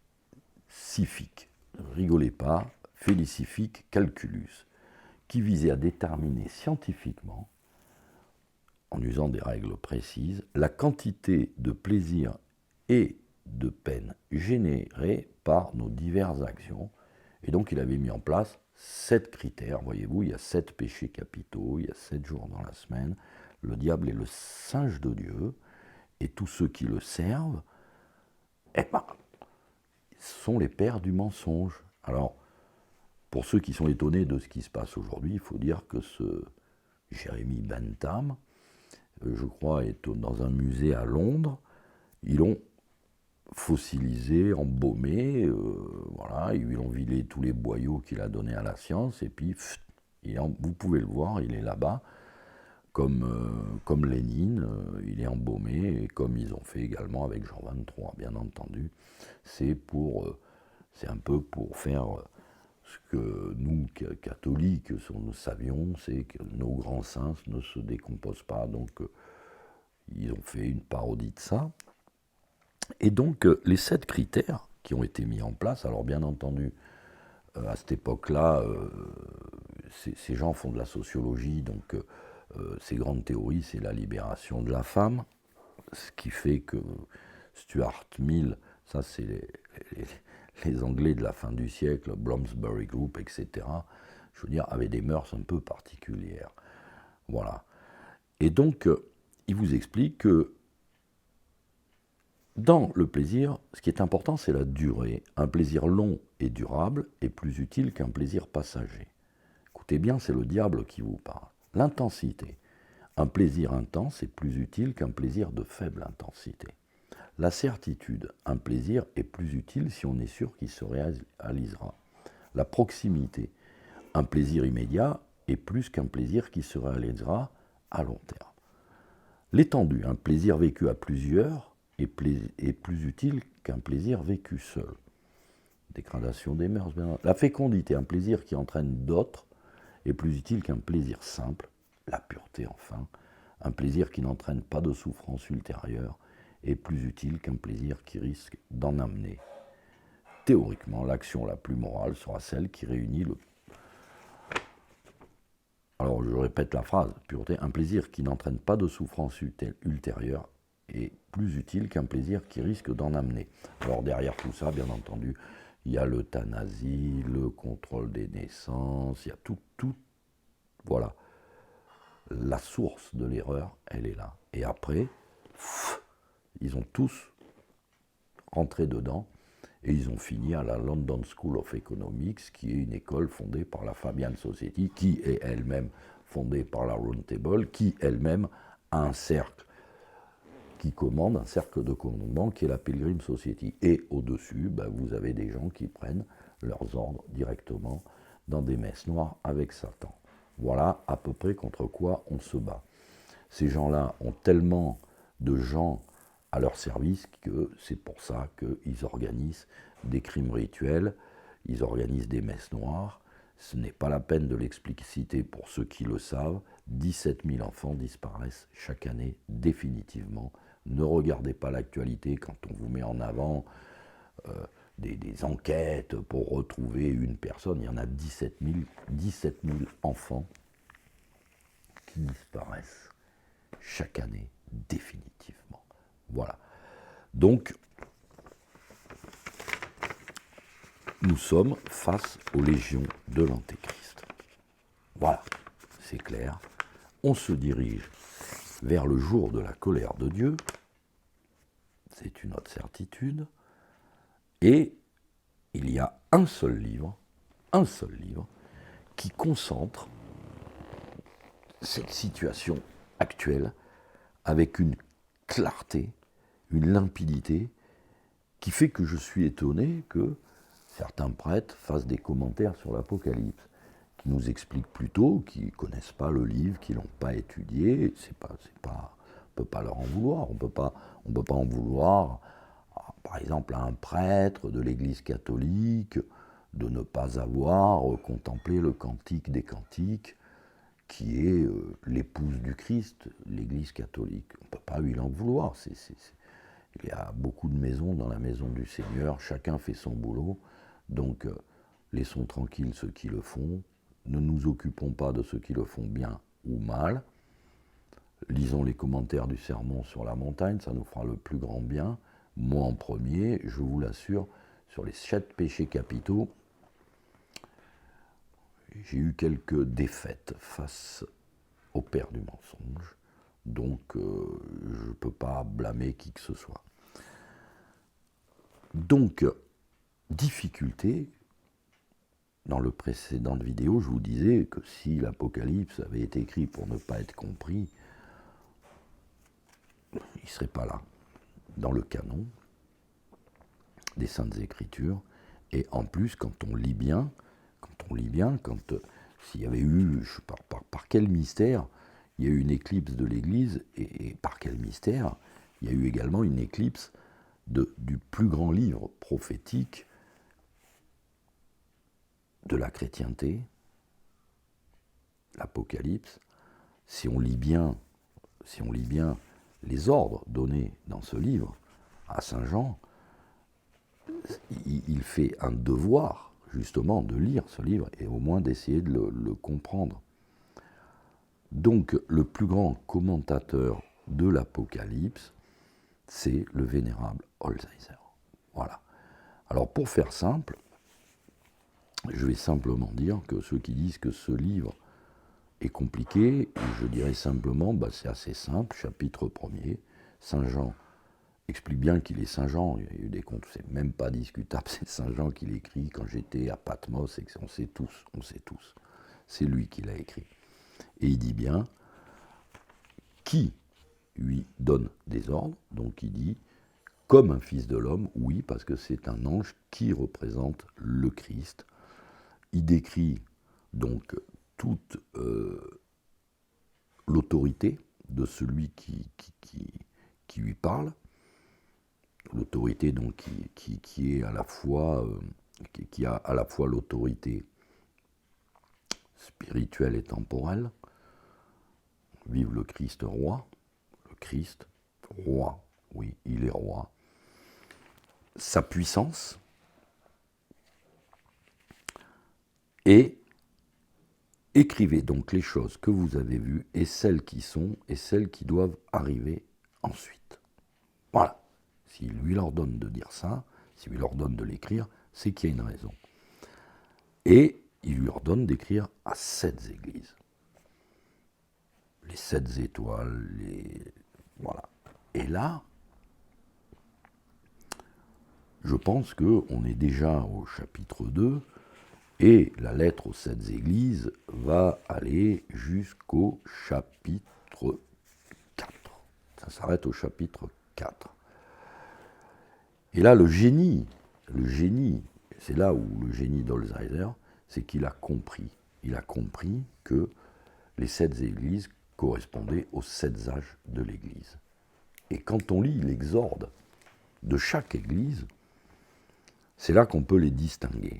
Ne rigolez pas, félicifique calculus, qui visait à déterminer scientifiquement, en usant des règles précises, la quantité de plaisir et de peine générées par nos diverses actions. Et donc il avait mis en place 7 critères. Voyez-vous, il y a 7 péchés capitaux, il y a 7 jours dans la semaine. Le diable est le singe de Dieu, et tous ceux qui le servent, eh ben, sont les pères du mensonge. Alors, pour ceux qui sont étonnés de ce qui se passe aujourd'hui, il faut dire que ce Jeremy Bentham, je crois, est dans un musée à Londres. Ils l'ont fossilisé, embaumé, voilà, ils lui ont vidé tous les boyaux qu'il a donnés à la science, et puis, vous pouvez le voir, il est là-bas, comme Lénine, il est embaumé, et comme ils ont fait également avec Jean 23, bien entendu. C'est un peu pour faire ce que nous, catholiques, nous savions, c'est que nos grands saints ne se décomposent pas, donc ils ont fait une parodie de ça. Et donc, les 7 critères qui ont été mis en place, alors bien entendu, à cette époque-là, ces gens font de la sociologie, donc ces grandes théories, c'est la libération de la femme, ce qui fait que Stuart Mill, ça c'est les Anglais de la fin du siècle, Bloomsbury Group, etc., je veux dire, avaient des mœurs un peu particulières. Voilà. Et donc, il vous explique que dans le plaisir, ce qui est important, c'est la durée. Un plaisir long et durable est plus utile qu'un plaisir passager. Écoutez bien, c'est le diable qui vous parle. L'intensité. Un plaisir intense est plus utile qu'un plaisir de faible intensité. La certitude. Un plaisir est plus utile si on est sûr qu'il se réalisera. La proximité. Un plaisir immédiat est plus qu'un plaisir qui se réalisera à long terme. L'étendue. Un plaisir vécu à plusieurs est plus utile qu'un plaisir vécu seul. Dégradation des mœurs. La fécondité, un plaisir qui entraîne d'autres, est plus utile qu'un plaisir simple. La pureté, enfin. Un plaisir qui n'entraîne pas de souffrance ultérieure est plus utile qu'un plaisir qui risque d'en amener. Théoriquement, l'action la plus morale sera celle qui réunit le... Alors, je répète la phrase, pureté, un plaisir qui n'entraîne pas de souffrance ultérieure est plus utile qu'un plaisir qui risque d'en amener. Alors derrière tout ça, bien entendu, il y a l'euthanasie, le contrôle des naissances, il y a tout, voilà. La source de l'erreur, elle est là. Et après, ils ont tous rentré dedans, et ils ont fini à la London School of Economics, qui est une école fondée par la Fabian Society, qui est elle-même fondée par la Round Table, qui elle-même a un cercle qui commande, un cercle de commandement qui est la Pilgrim Society. Et au-dessus, vous avez des gens qui prennent leurs ordres directement dans des messes noires avec Satan. Voilà à peu près contre quoi on se bat. Ces gens-là ont tellement de gens à leur service que c'est pour ça qu'ils organisent des crimes rituels, ils organisent des messes noires. Ce n'est pas la peine de l'expliciter pour ceux qui le savent. 17 000 enfants disparaissent chaque année définitivement. Ne regardez pas l'actualité quand on vous met en avant des enquêtes pour retrouver une personne. Il y en a 17 000 enfants qui disparaissent chaque année définitivement. Voilà. Donc, nous sommes face aux légions de l'Antéchrist. Voilà, c'est clair. On se dirige vers le jour de la colère de Dieu. C'est une autre certitude. Et il y a un seul livre, qui concentre cette situation actuelle avec une clarté, une limpidité, qui fait que je suis étonné que certains prêtres fassent des commentaires sur l'Apocalypse, qui nous expliquent plutôt, qui ne connaissent pas le livre, qui ne l'ont pas étudié. On ne peut pas leur en vouloir. On ne peut pas en vouloir, par exemple, à un prêtre de l'Église catholique de ne pas avoir contemplé le Cantique des Cantiques, qui est l'épouse du Christ, l'Église catholique. On ne peut pas lui en vouloir. Il y a beaucoup de maisons dans la maison du Seigneur, chacun fait son boulot, donc laissons tranquilles ceux qui le font, ne nous occupons pas de ceux qui le font bien ou mal, lisons les commentaires du sermon sur la montagne, ça nous fera le plus grand bien. Moi en premier, je vous l'assure, sur les 7 péchés capitaux, j'ai eu quelques défaites face au père du mensonge, donc je ne peux pas blâmer qui que ce soit. Donc, difficulté, dans le précédent vidéo, je vous disais que si l'Apocalypse avait été écrit pour ne pas être compris, il ne serait pas là, dans le canon des Saintes Écritures. Et en plus, quand on lit bien, s'il y avait eu, je sais pas, par quel mystère, il y a eu une éclipse de l'Église, et par quel mystère, il y a eu également une éclipse du plus grand livre prophétique de la chrétienté, l'Apocalypse. Si on lit bien les ordres donnés dans ce livre à Saint Jean, il fait un devoir justement de lire ce livre et au moins d'essayer de le comprendre. Donc le plus grand commentateur de l'Apocalypse, c'est le vénérable Holzheiser. Voilà. Alors pour faire simple, je vais simplement dire que ceux qui disent que ce livre est compliqué, je dirais simplement, c'est assez simple, chapitre 1er, Saint Jean explique bien qu'il est Saint Jean, il y a eu des comptes, c'est même pas discutable, c'est Saint Jean qui l'écrit quand j'étais à Patmos, et on sait tous, c'est lui qui l'a écrit. Et il dit bien, qui lui donne des ordres, donc il dit, comme un fils de l'homme, oui, parce que c'est un ange qui représente le Christ. Il décrit donc toute l'autorité de celui qui lui parle, l'autorité donc qui est à la fois qui a à la fois l'autorité spirituelle et temporelle. Vive le Christ roi, le Christ roi, oui, il est roi. Sa puissance et écrivez donc les choses que vous avez vues et celles qui sont et celles qui doivent arriver ensuite. Voilà. S'il lui ordonne de dire ça, s'il lui ordonne de l'écrire, c'est qu'il y a une raison. Et il lui ordonne d'écrire à 7 églises. Les 7 étoiles, voilà. Et là, je pense qu'on est déjà au chapitre 2, et la lettre aux 7 églises va aller jusqu'au chapitre 4. Ça s'arrête au chapitre 4. Et là, le génie, c'est là où le génie d'Holzheiser, c'est qu'il a compris. Il a compris que les 7 églises correspondait aux 7 âges de l'Église. Et quand on lit l'exorde de chaque Église, c'est là qu'on peut les distinguer.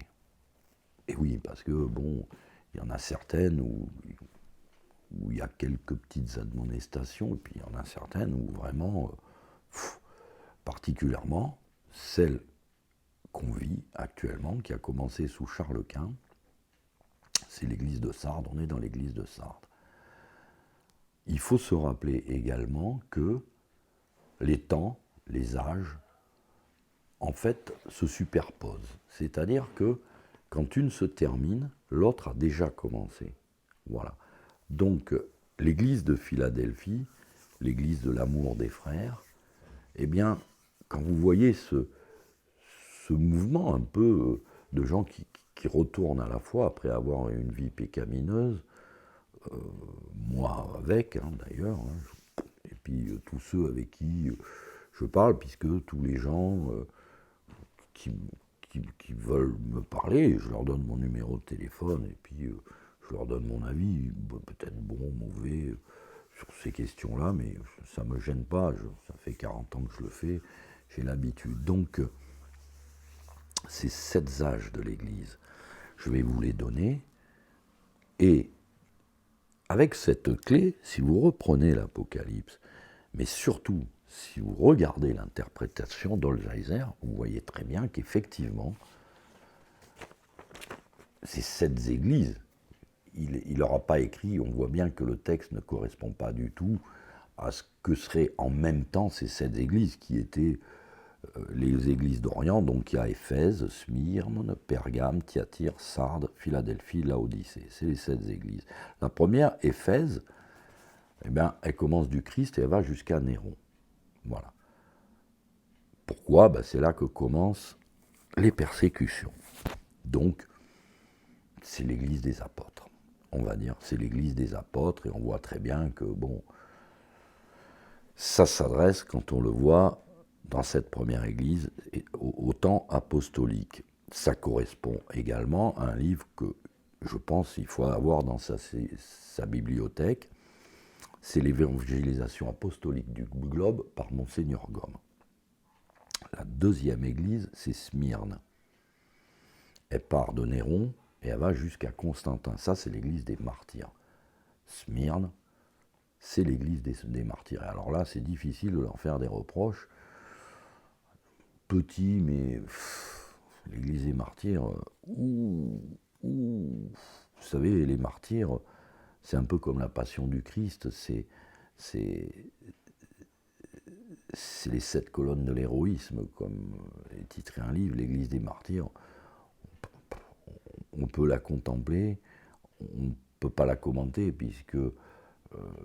Et oui, parce que, bon, il y en a certaines où il y a quelques petites admonestations, et puis il y en a certaines où vraiment, particulièrement, celle qu'on vit actuellement, qui a commencé sous Charles Quint, c'est l'église de Sardes, on est dans l'église de Sardes. Il faut se rappeler également que les temps, les âges, en fait, se superposent. C'est-à-dire que quand une se termine, l'autre a déjà commencé. Voilà. Donc, l'église de Philadelphie, l'église de l'amour des frères, eh bien, quand vous voyez ce mouvement un peu de gens qui retournent à la foi après avoir une vie pécamineuse, moi avec, d'ailleurs, et puis tous ceux avec qui je parle, puisque tous les gens qui veulent me parler, je leur donne mon numéro de téléphone, et puis je leur donne mon avis, peut-être bon, mauvais, sur ces questions-là, mais ça ne me gêne pas, ça fait 40 ans que je le fais, j'ai l'habitude. Donc, ces 7 âges de l'Église, je vais vous les donner, et avec cette clé, si vous reprenez l'Apocalypse, mais surtout si vous regardez l'interprétation d'Holzheiser, vous voyez très bien qu'effectivement, ces 7 églises, il n'aura pas écrit, on voit bien que le texte ne correspond pas du tout à ce que seraient en même temps ces 7 églises qui étaient les églises d'Orient. Donc il y a Éphèse, Smyrne, Pergame, Thyatire, Sardes, Philadelphie, Laodicée. C'est les 7 églises. La première, Éphèse, eh bien, elle commence du Christ et elle va jusqu'à Néron. Voilà. Pourquoi ? C'est là que commencent les persécutions. Donc, c'est l'église des apôtres. On va dire, c'est l'église des apôtres, et on voit très bien que, bon, ça s'adresse, quand on le voit, dans cette première église, au temps apostolique. Ça correspond également à un livre que, je pense, il faut avoir dans sa bibliothèque. C'est l'évangélisation apostolique du globe par Monseigneur Gaume. La deuxième église, c'est Smyrne. Elle part de Néron et elle va jusqu'à Constantin. Ça, c'est l'église des martyrs. Smyrne, c'est l'église des martyrs. Et alors là, c'est difficile de leur faire des reproches. Petit, mais l'église des martyrs, vous savez, les martyrs, c'est un peu comme la passion du Christ, c'est les 7 colonnes de l'héroïsme, comme est titré un livre, l'église des martyrs. On peut la contempler, on ne peut pas la commenter, puisque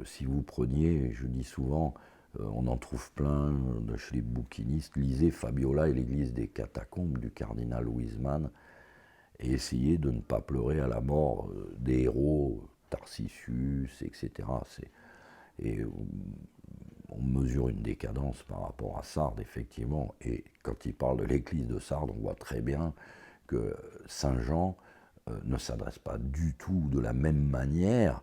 si vous preniez, je dis souvent, on en trouve plein chez les bouquinistes, lisez Fabiola et l'église des catacombes du cardinal Wiseman, et essayez de ne pas pleurer à la mort des héros, Tarsicius, etc. Et on mesure une décadence par rapport à Sardes, effectivement, et quand il parle de l'église de Sardes, on voit très bien que Saint Jean ne s'adresse pas du tout de la même manière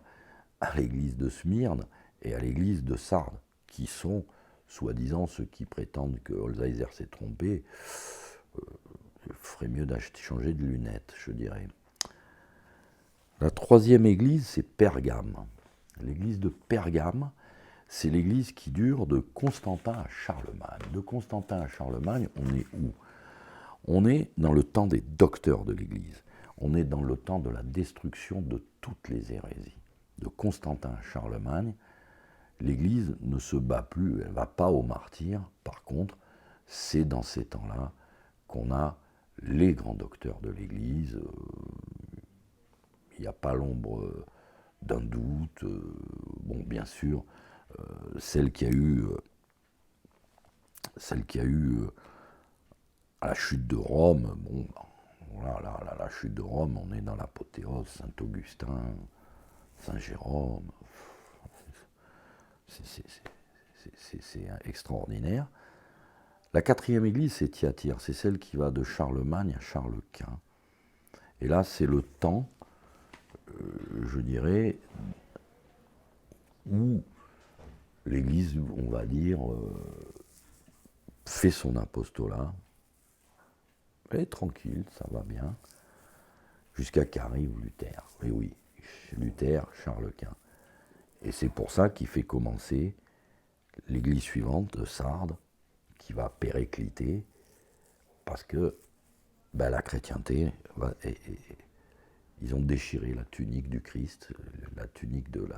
à l'église de Smyrne et à l'église de Sardes, qui sont, soi-disant, ceux qui prétendent que Holzheiser s'est trompé. Il ferait mieux changer de lunettes, je dirais. La troisième église, c'est Pergame. L'église de Pergame, c'est l'église qui dure de Constantin à Charlemagne. De Constantin à Charlemagne, on est où ? On est dans le temps des docteurs de l'église. On est dans le temps de la destruction de toutes les hérésies. De Constantin à Charlemagne, l'église ne se bat plus, elle ne va pas aux martyrs. Par contre, c'est dans ces temps-là qu'on a les grands docteurs de l'église. Il n'y a pas l'ombre d'un doute. Bon, bien sûr, celle qui a eu à la chute de Rome. Bon, voilà, la chute de Rome, on est dans l'apothéose, Saint-Augustin, Saint-Jérôme. C'est extraordinaire. La quatrième église, c'est Thyatire, c'est celle qui va de Charlemagne à Charles Quint. Et là, c'est le temps, je dirais, où l'Église, on va dire, fait son apostolat, et tranquille, ça va bien, jusqu'à qu'arrive Luther. Et oui, Luther, Charles Quint. Et c'est pour ça qu'il fait commencer l'Église suivante de Sardes, qui va péricliter, parce que la chrétienté, ils ont déchiré la tunique du Christ, la tunique de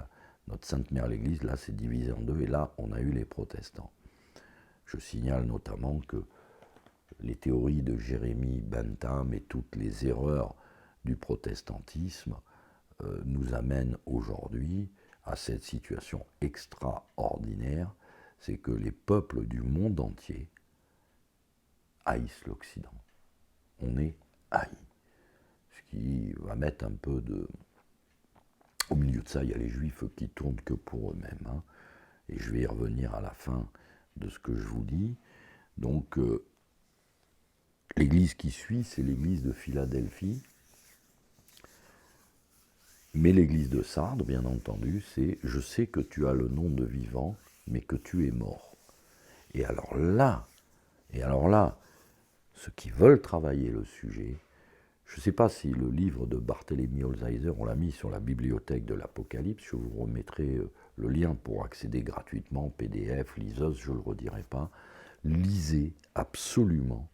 notre Sainte Mère l'Église, là c'est divisé en deux, et là on a eu les protestants. Je signale notamment que les théories de Jérémie Bentham et toutes les erreurs du protestantisme nous amènent aujourd'hui à cette situation extraordinaire, c'est que les peuples du monde entier haïssent l'Occident. On est haïs. Ce qui va mettre un peu de... Au milieu de ça, il y a les Juifs qui tournent que pour eux-mêmes. Hein. Et je vais y revenir à la fin de ce que je vous dis. Donc, l'église qui suit, c'est l'église de Philadelphie. Mais l'église de Sardes, bien entendu, c'est « Je sais que tu as le nom de vivant, mais que tu es mort ». Et alors là, ceux qui veulent travailler le sujet, je ne sais pas si le livre de Barthélemy Holzheiser, on l'a mis sur la bibliothèque de l'Apocalypse, je vous remettrai le lien pour accéder gratuitement, PDF, liseuse, je ne le redirai pas. Lisez absolument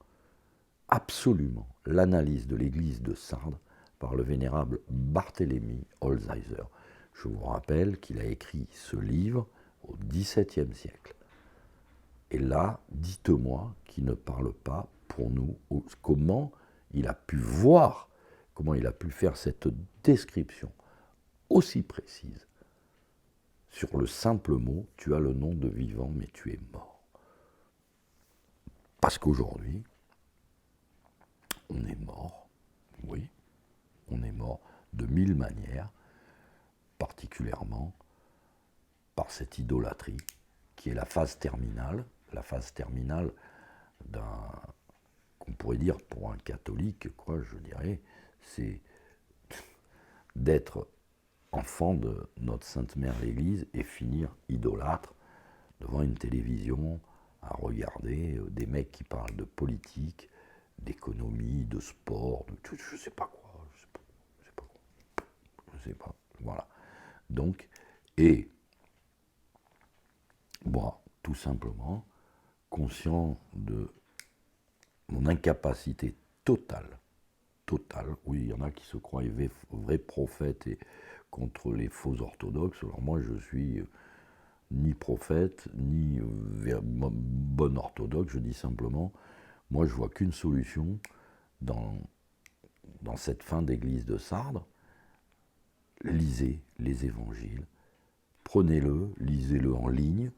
l'analyse de l'église de Sardes par le vénérable Barthélemy Holzheiser. Je vous rappelle qu'il a écrit ce livre au XVIIe siècle. Et là, dites-moi qu'il ne parle pas pour nous comment il a pu voir, comment il a pu faire cette description aussi précise sur le simple mot « tu as le nom de vivant, mais tu es mort ». Parce qu'aujourd'hui, on est mort, oui, on est mort de mille manières, particulièrement par cette idolâtrie qui est la phase terminale d'un, qu'on pourrait dire pour un catholique, quoi, je dirais, c'est d'être enfant de notre Sainte Mère l'Église et finir idolâtre devant une télévision à regarder des mecs qui parlent de politique, d'économie, de sport, je sais pas quoi, je sais pas, voilà. Donc, et moi, tout simplement, conscient de mon incapacité totale, oui, il y en a qui se croient vrais prophètes et contre les faux orthodoxes, alors moi je suis ni prophète, ni bon orthodoxe, je dis simplement, moi je vois qu'une solution dans cette fin d'église de Sardes, lisez les évangiles, prenez-le, lisez-le en ligne,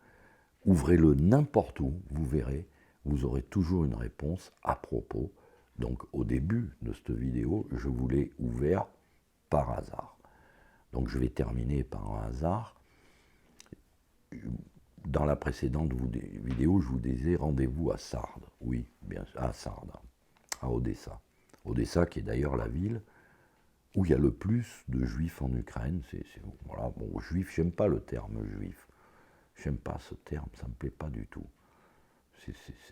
ouvrez-le n'importe où, vous verrez, vous aurez toujours une réponse à propos. Donc au début de cette vidéo, je vous l'ai ouvert par hasard. Donc je vais terminer par un hasard. Dans la précédente vidéo, je vous disais rendez-vous à Sardes. Oui, bien à Sardes, à Odessa. Odessa qui est d'ailleurs la ville où il y a le plus de juifs en Ukraine. Voilà, bon, juif, j'aime pas le terme juif. J'aime pas ce terme, ça me plaît pas du tout.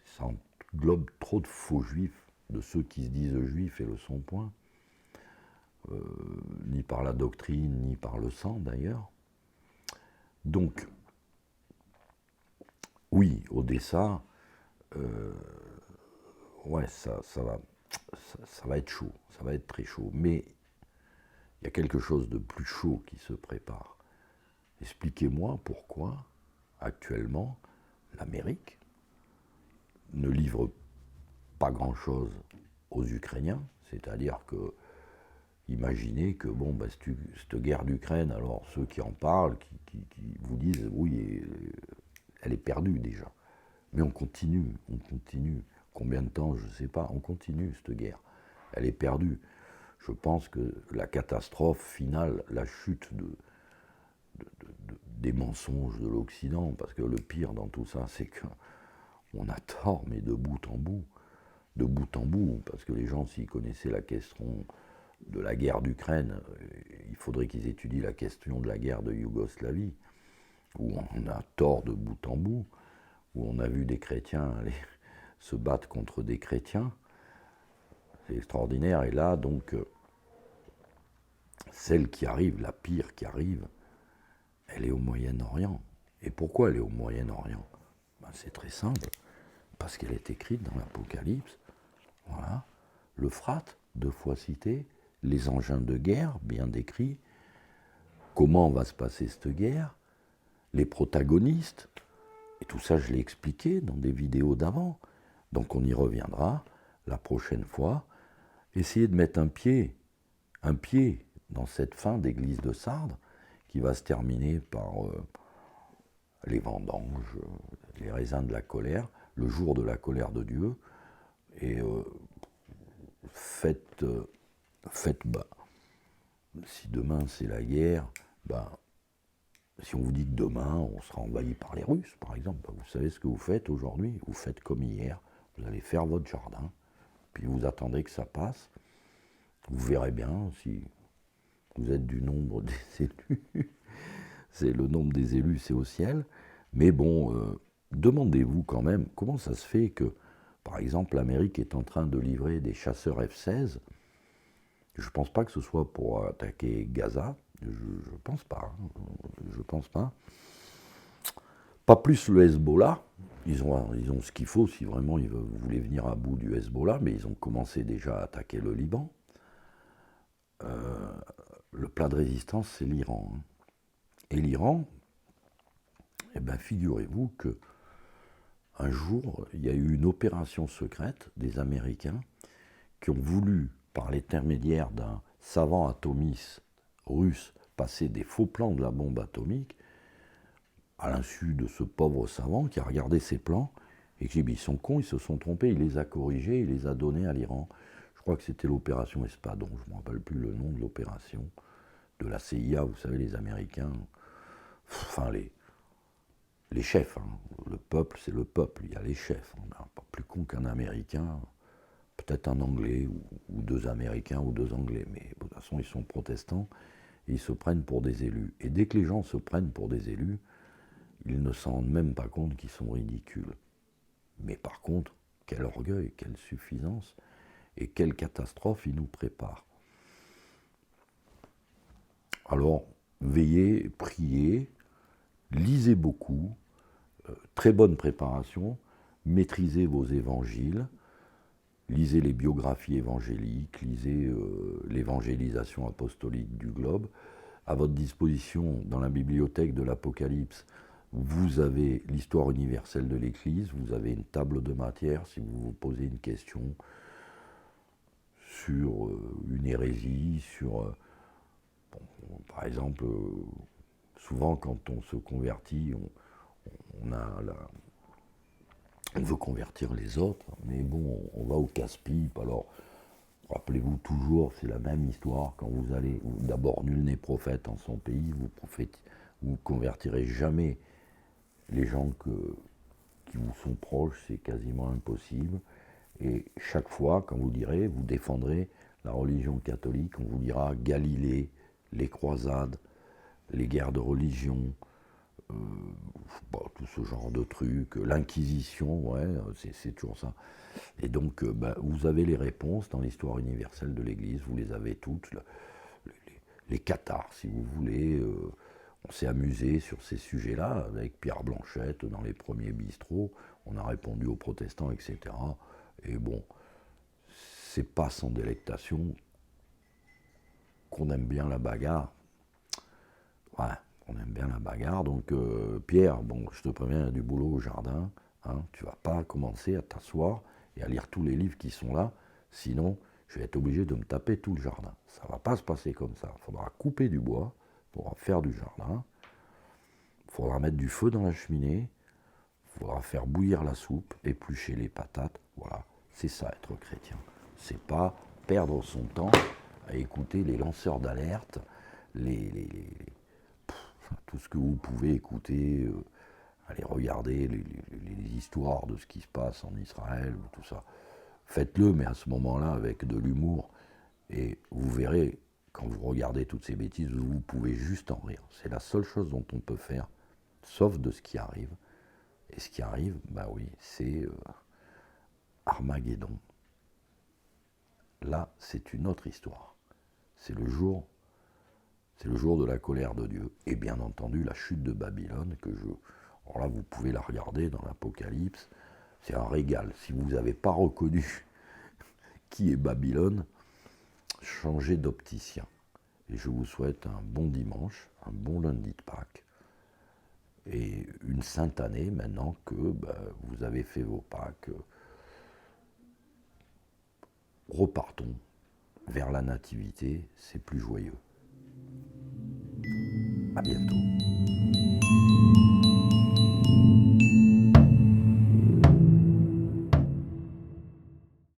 Ça englobe trop de faux juifs, de ceux qui se disent juifs et le sont point. Ni par la doctrine, ni par le sang d'ailleurs. Donc, oui, Odessa, ouais, ça va être chaud, ça va être très chaud. Mais il y a quelque chose de plus chaud qui se prépare. Expliquez-moi pourquoi, actuellement, l'Amérique ne livre pas grand-chose aux Ukrainiens, c'est-à-dire que, imaginez que, bon, cette guerre d'Ukraine, alors ceux qui en parlent, qui vous disent, oui, elle est perdue déjà. Mais on continue. Combien de temps, je ne sais pas, on continue cette guerre. Elle est perdue. Je pense que la catastrophe finale, la chute des mensonges de l'Occident, parce que le pire dans tout ça, c'est qu'on a tort, mais de bout en bout, parce que les gens, s'ils connaissaient la question de la guerre d'Ukraine, il faudrait qu'ils étudient la question de la guerre de Yougoslavie. où on a tort de bout en bout, où on a vu des chrétiens aller se battre contre des chrétiens. C'est extraordinaire. Et là, donc, celle qui arrive, la pire qui arrive, elle est au Moyen-Orient. Et pourquoi elle est au Moyen-Orient? Ben, c'est très simple. Parce qu'elle est écrite dans l'Apocalypse. Voilà. L'Euphrate, 2 fois cité, les engins de guerre, bien décrits, comment va se passer cette guerre, les protagonistes, et tout ça je l'ai expliqué dans des vidéos d'avant, donc on y reviendra la prochaine fois. Essayez de mettre un pied dans cette fin d'église de Sardes, qui va se terminer par les vendanges, les raisins de la colère, le jour de la colère de Dieu, et faites bas. Si demain c'est la guerre, si on vous dit que demain on sera envahi par les Russes, par exemple, vous savez ce que vous faites aujourd'hui? Vous faites comme hier, vous allez faire votre jardin, puis vous attendez que ça passe. Vous verrez bien si vous êtes du nombre des élus. C'est le nombre des élus, c'est au ciel. Mais bon, demandez-vous quand même comment ça se fait que, par exemple, l'Amérique est en train de livrer des chasseurs F-16. Je ne pense pas que ce soit pour attaquer Gaza. Je ne pense pas. Je pense pas. Pas plus le Hezbollah. Ils ont ce qu'il faut si vraiment ils voulaient venir à bout du Hezbollah, mais ils ont commencé déjà à attaquer le Liban. Le plat de résistance, c'est l'Iran. Et l'Iran, eh bien, figurez-vous que un jour, il y a eu une opération secrète des Américains qui ont voulu, par l'intermédiaire d'un savant atomiste russe, passer des faux plans de la bombe atomique, à l'insu de ce pauvre savant qui a regardé ces plans et qui dit, ils sont cons, ils se sont trompés, il les a corrigés, il les a donnés à l'Iran. Je crois que c'était l'opération Espadon, je ne me rappelle plus le nom de l'opération, de la CIA, vous savez, les Américains, enfin les chefs, hein. Le peuple, c'est le peuple, il y a les chefs, on n'est pas plus con qu'un Américain, peut-être un Anglais, ou 2 Américains, ou 2 Anglais, mais de toute façon, ils sont protestants, et ils se prennent pour des élus. Et dès que les gens se prennent pour des élus, ils ne s'en rendent même pas compte qu'ils sont ridicules. Mais par contre, quel orgueil, quelle suffisance, et quelle catastrophe ils nous préparent. Alors, veillez, priez, lisez beaucoup, très bonne préparation, maîtrisez vos évangiles, lisez les biographies évangéliques, lisez l'évangélisation apostolique du globe. À votre disposition, dans la bibliothèque de l'Apocalypse, vous avez l'histoire universelle de l'Église, vous avez une table de matière si vous vous posez une question sur une hérésie, sur, par exemple, souvent quand on se convertit, on veut convertir les autres, mais bon, on va au casse-pipe. Alors, rappelez-vous toujours, c'est la même histoire quand vous allez. D'abord, nul n'est prophète en son pays. Vous convertirez jamais les gens qui vous sont proches, c'est quasiment impossible. Et chaque fois, quand vous défendrez la religion catholique, on vous dira Galilée, les croisades, les guerres de religion. Tout ce genre de trucs, l'Inquisition, ouais, c'est toujours ça. Et donc, vous avez les réponses dans l'histoire universelle de l'Église, vous les avez toutes, les cathares, si vous voulez. On s'est amusé sur ces sujets-là, avec Pierre Blanchette, dans les premiers bistrots, on a répondu aux protestants, etc. Et bon, c'est pas sans délectation qu'on aime bien la bagarre. Ouais. On aime bien la bagarre, donc Pierre, bon, je te préviens, il y a du boulot au jardin, hein, tu vas pas commencer à t'asseoir et à lire tous les livres qui sont là, sinon je vais être obligé de me taper tout le jardin. Ça va pas se passer comme ça, il faudra couper du bois pour faire du jardin, il faudra mettre du feu dans la cheminée, il faudra faire bouillir la soupe, éplucher les patates, voilà, c'est ça être chrétien. C'est pas perdre son temps à écouter les lanceurs d'alerte, tout ce que vous pouvez écouter, allez regarder les histoires de ce qui se passe en Israël, ou tout ça. Faites-le, mais à ce moment-là, avec de l'humour, et vous verrez, quand vous regardez toutes ces bêtises, vous pouvez juste en rire. C'est la seule chose dont on peut faire, sauf de ce qui arrive. Et ce qui arrive, bah oui, c'est Armageddon. Là, c'est une autre histoire. C'est le jour de la colère de Dieu. Et bien entendu, la chute de Babylone, alors là, vous pouvez la regarder dans l'Apocalypse. C'est un régal. Si vous n'avez pas reconnu qui est Babylone, changez d'opticien. Et je vous souhaite un bon dimanche, un bon lundi de Pâques, et une sainte année maintenant que vous avez fait vos Pâques. Repartons vers la nativité, c'est plus joyeux. À bientôt.